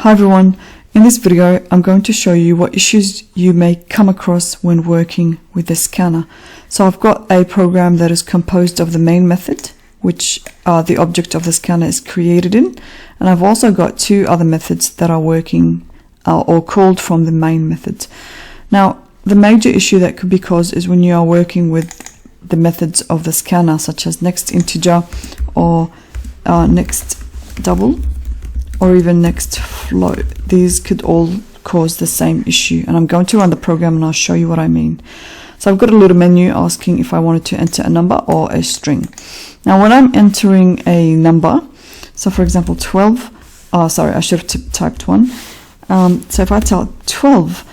Hi everyone, in this video I'm going to show you what issues you may come across when working with the scanner. So I've got a program that is composed of the main method, which the object of the scanner is created in, and I've also got two other methods that are working or called from the main method. Now the major issue that could be caused is when you are working with the methods of the scanner, such as nextInteger or nextDouble or even nextFloat. These could all cause the same issue, and I'm going to run the program and I'll show you what I mean. So I've got a little menu asking if I wanted to enter a number or a string. Now when I'm entering a number, so for example 12, sorry, I should have typed 1. So if I type 12,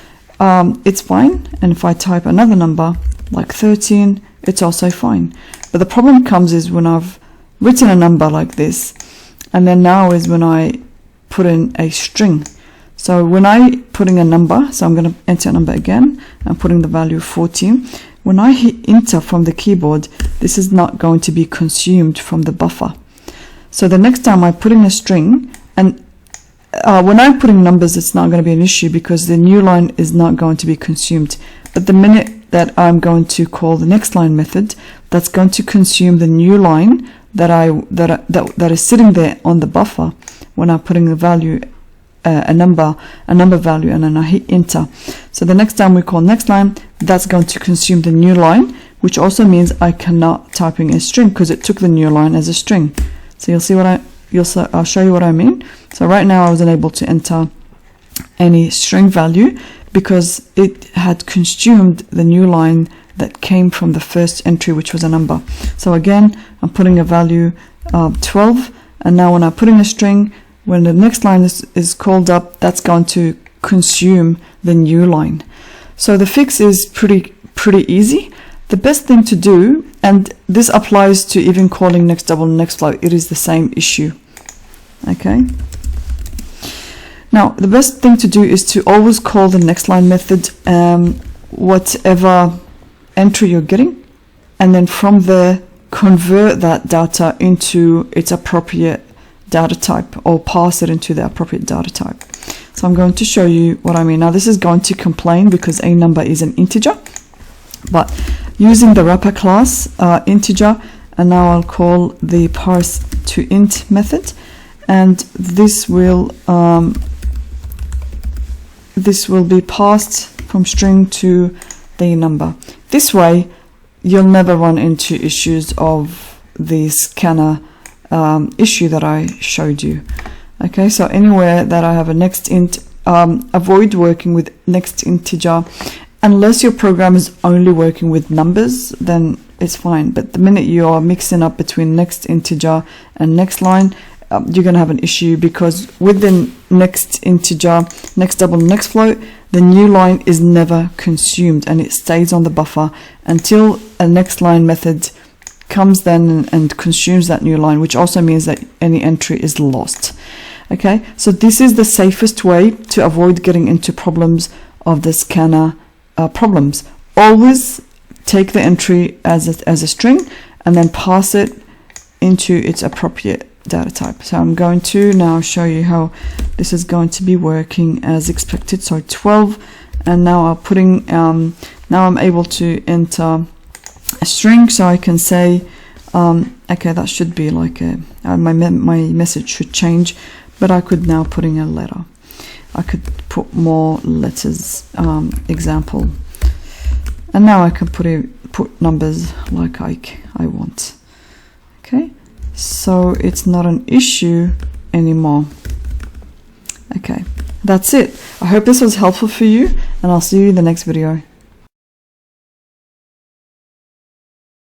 it's fine, and if I type another number like 13, it's also fine. But the problem comes is when I've written a number like this, and then now is when I put in a string. So when I putting a number, so I'm going to enter a number again, I'm putting the value 14. When I hit enter from the keyboard, this is not going to be consumed from the buffer. So the next time I put in a string, and when I'm putting numbers, it's not going to be an issue because the new line is not going to be consumed. But the minute that I'm going to call the nextLine method, that's going to consume the new line that is sitting there on the buffer when I'm putting the value, a number value, and then I hit enter. So the next time we call nextLine, that's going to consume the new line, which also means I cannot type in a string because it took the new line as a string. So you'll see what I'll show you what I mean. So right now I wasn't able to enter any string value because it had consumed the new line that came from the first entry, which was a number. So again, I'm putting a value 12, and now when I'm putting a string, when the next line is called up, that's going to consume the new line. So the fix is pretty easy. The best thing to do, and this applies to even calling nextDouble and nextFloat, it is the same issue. Okay. Now the best thing to do is to always call the nextLine method whatever entry you're getting, and then from there convert that data into its appropriate data type, or pass it into the appropriate data type. So I'm going to show you what I mean. Now this is going to complain because a number is an integer, but using the wrapper class integer, and now I'll call the parse to int method, and this will be passed from string to the number. This way you'll never run into issues of the scanner issue that I showed you. Okay, so anywhere that I have a nextInt, avoid working with nextInteger unless your program is only working with numbers, then it's fine. But the minute you are mixing up between nextInteger and nextLine, you're going to have an issue, because with the nextInteger, nextDouble, and nextFloat, the new line is never consumed and it stays on the buffer until a nextLine method comes then and consumes that new line, which also means that any entry is lost. Okay, so this is the safest way to avoid getting into problems of the scanner problems. Always take the entry as a string and then pass it into its appropriate data type. So I'm going to now show you how this is going to be working as expected. So 12, and now I'm putting now I'm able to enter a string, so I can say okay, that should be like a my message should change, but I could now put in a letter. I could put more letters, example, and now I can put numbers like I want. Okay, so it's not an issue anymore. Okay, that's it. I hope this was helpful for you, and I'll see you in the next video.